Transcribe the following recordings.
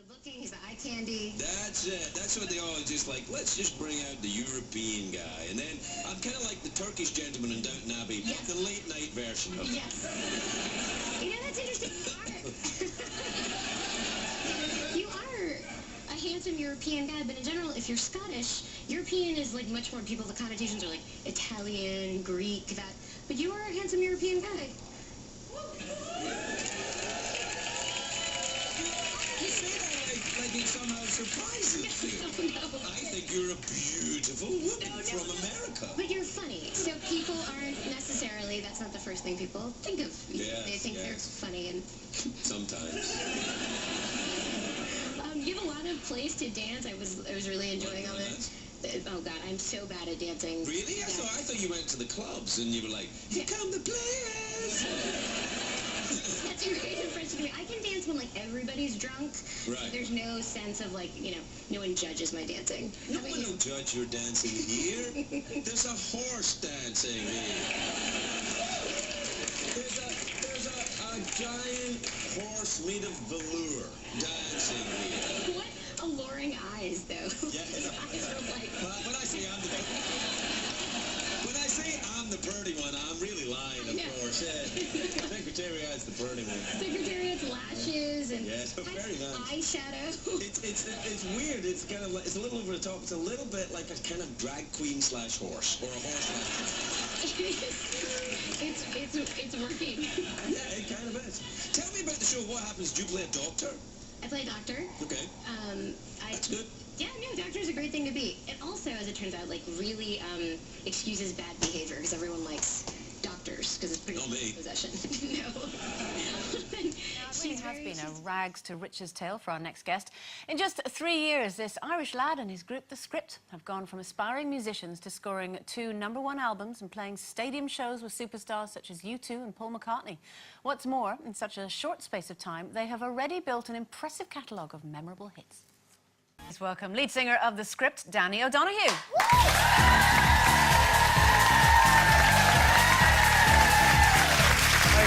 looking, he's the eye candy. That's it. That's what they always just like, let's just bring out the European guy. And then I'm kind of like the Turkish gentleman in Downton Abbey, Yes. the late night version of Yes. You know, that's interesting. You are a handsome European guy, but in general, if you're Scottish, European is like much more, people, the connotations are like Italian, Greek, that. But you are a handsome European guy. You say that like it somehow surprises you. No. I think you're a beautiful woman from America. But you're funny, so people aren't necessarily, that's not the first thing people think of. Yes, they think they're yes. funny and... Sometimes. You have a lot of place to dance. I was really enjoying all this. Oh God, I'm so bad at dancing. Really? Yeah. I thought you went to the clubs and you were like, here come the players. That's a great impression of me. I can dance when like everybody's drunk. Right. There's no sense of like, you know, no one judges my dancing. No How about one you? will judge your dancing here. There's a horse dancing here. There's a giant horse made of velour dancing here. What alluring eyes, though. Yeah. His eyes are like... When I say I'm the pretty one, I'm really lying, of course. Yeah. Secretariat's the pretty one. Secretariat's lashes and Yeah, so very nice. eyeshadow. It's weird. It's kind of like, it's a little over the top. It's a little bit like a kind of drag queen slash horse, or a horse slash. It's working. Yeah, it kind of is. Tell me about the show. What happens? Do you play a doctor? I play a doctor. Okay. That's good. Yeah, no, doctor is a great thing to be. It also, as it turns out, like really excuses bad behavior because everyone likes doctors because it's pretty Not me. possession. No. It really has been a rags to riches tale for our next guest. In just 3 years, this Irish lad and his group, The Script, have gone from aspiring musicians to scoring 2 #1 albums and playing stadium shows with superstars such as U2 and Paul McCartney. What's more, in such a short space of time, they have already built an impressive catalogue of memorable hits. Please welcome lead singer of The Script, Danny O'Donoghue. Hey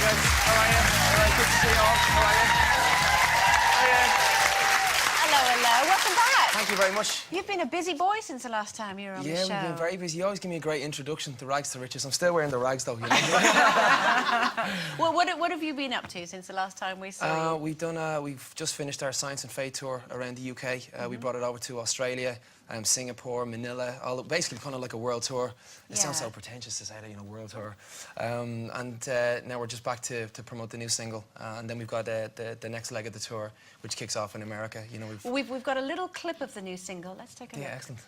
guys, how are you? All right, good to see you all. How are you? Hello, hello. Welcome back. Thank you very much. You've been a busy boy since the last time you were on the show. Yeah, we've been very busy. You always give me a great introduction to rags to riches. I'm still wearing the rags though, you know. Well, what have you been up to since the last time we saw you? We've just finished our Science and Faith tour around the UK. We brought it over to Australia, Singapore, Manila, basically kind of like a world tour. It sounds so pretentious to say that, you know, world tour. Now we're just back to promote the new single, and then we've got the next leg of the tour, which kicks off in America. You know, We've got a little clip of the new single. Let's take a look. yeah, excellent.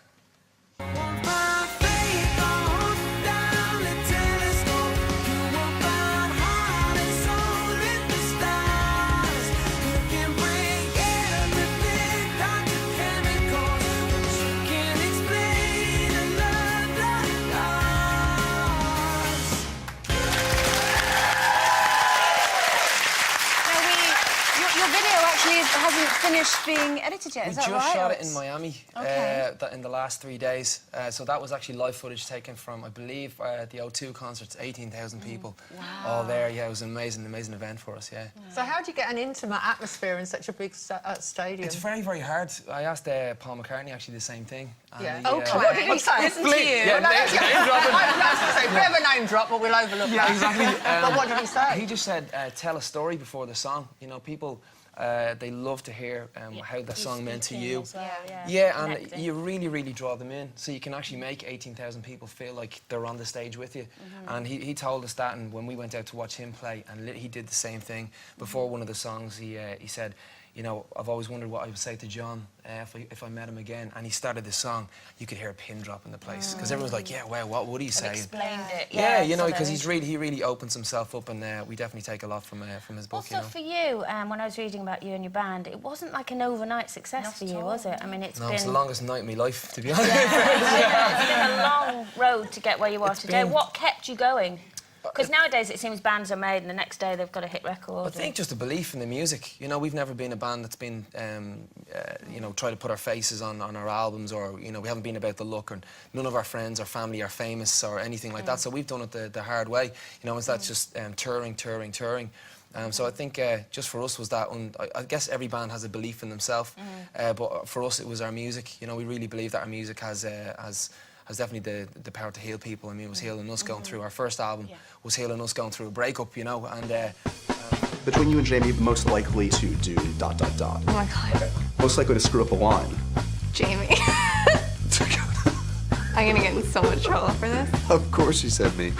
Hasn't finished being edited yet, is that right? We just shot it in Miami in the last 3 days. So that was actually live footage taken from, I believe, the O2 concerts, 18,000 people. Wow. All there, yeah, it was an amazing event for us, yeah. So how do you get an intimate atmosphere in such a big stadium? It's very, very hard. I asked Paul McCartney actually the same thing. Yeah. Okay. What did he say? Listen to you. Yeah, name dropping. I was going to say, bit of a name drop, but we'll overlook that. Yeah, exactly. But what did he say? He just said, tell a story before the song. You know, people... they love to hear how the song meant to you. Yeah, and you really, really draw them in. So you can actually make 18,000 people feel like they're on the stage with you. And he told us that, and when we went out to watch him play, and he did the same thing. Before one of the songs, he said, you know, I've always wondered what I would say to John if I met him again. And he started this song. You could hear a pin drop in the place because everyone's like, yeah, well, what would he say? Explained it. Yeah, you know, because he really opens himself up, and we definitely take a lot from his book. Also, you know? for you, when I was reading about you and your band, it wasn't like an overnight success for you, was it? I mean, it's been... It's the longest night of my life, to be honest. It's been a long road to get where you are today. been- What kept you going? Because nowadays it seems bands are made and the next day they've got a hit record. I think just a belief in the music. You know, we've never been a band that's been, you know, try to put our faces on our albums, or, you know, we haven't been about the look, and none of our friends or family are famous or anything like that. So we've done it the hard way. You know, it's that's just touring. So I think just for us was that, I guess every band has a belief in themselves, but for us it was our music. You know, we really believe that our music has definitely the power to heal people. I mean, it was healing us going through our first album, was healing us going through a breakup, you know, and... Between you and Jamie, most likely to do ... Oh my God. Most likely to screw up a line. Jamie. I'm gonna get in so much trouble for this. Of course she said me,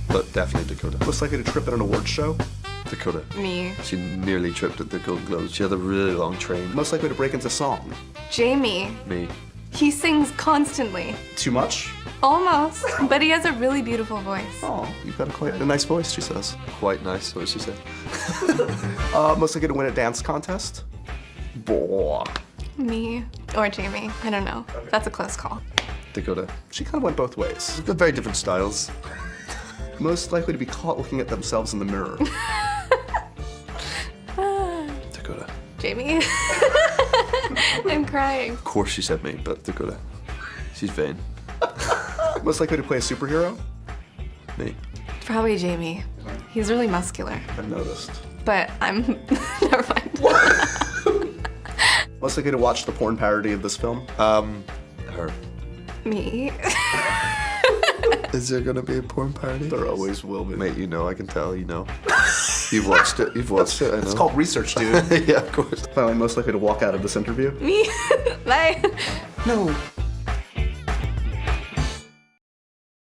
but definitely Dakota. Most likely to trip at an award show. Dakota. Me. She nearly tripped at the Golden Globes. She had a really long train. Most likely to break into song. Jamie. Me. He sings constantly. Too much? Almost, but he has a really beautiful voice. Oh, you've got quite a nice voice, she says. Quite nice, what did she say? Most likely to win a dance contest. Boah. Me or Jamie, I don't know. That's a close call. Dakota. She kind of went both ways. They're very different styles. Most likely to be caught looking at themselves in the mirror. Dakota. Jamie. I'm crying. Of course she said me, but Dakota. She's vain. Most likely to play a superhero. Me. Probably Jamie. He's really muscular. I've noticed. But I'm... Never mind. Most likely to watch the porn parody of this film. Her. Me. Is there gonna be a porn parody? There always will be. Mate, you know, I can tell, you know. You've watched it, I know. It's called research, dude. Yeah, of course. Finally, most likely to walk out of this interview. Me. Bye. No,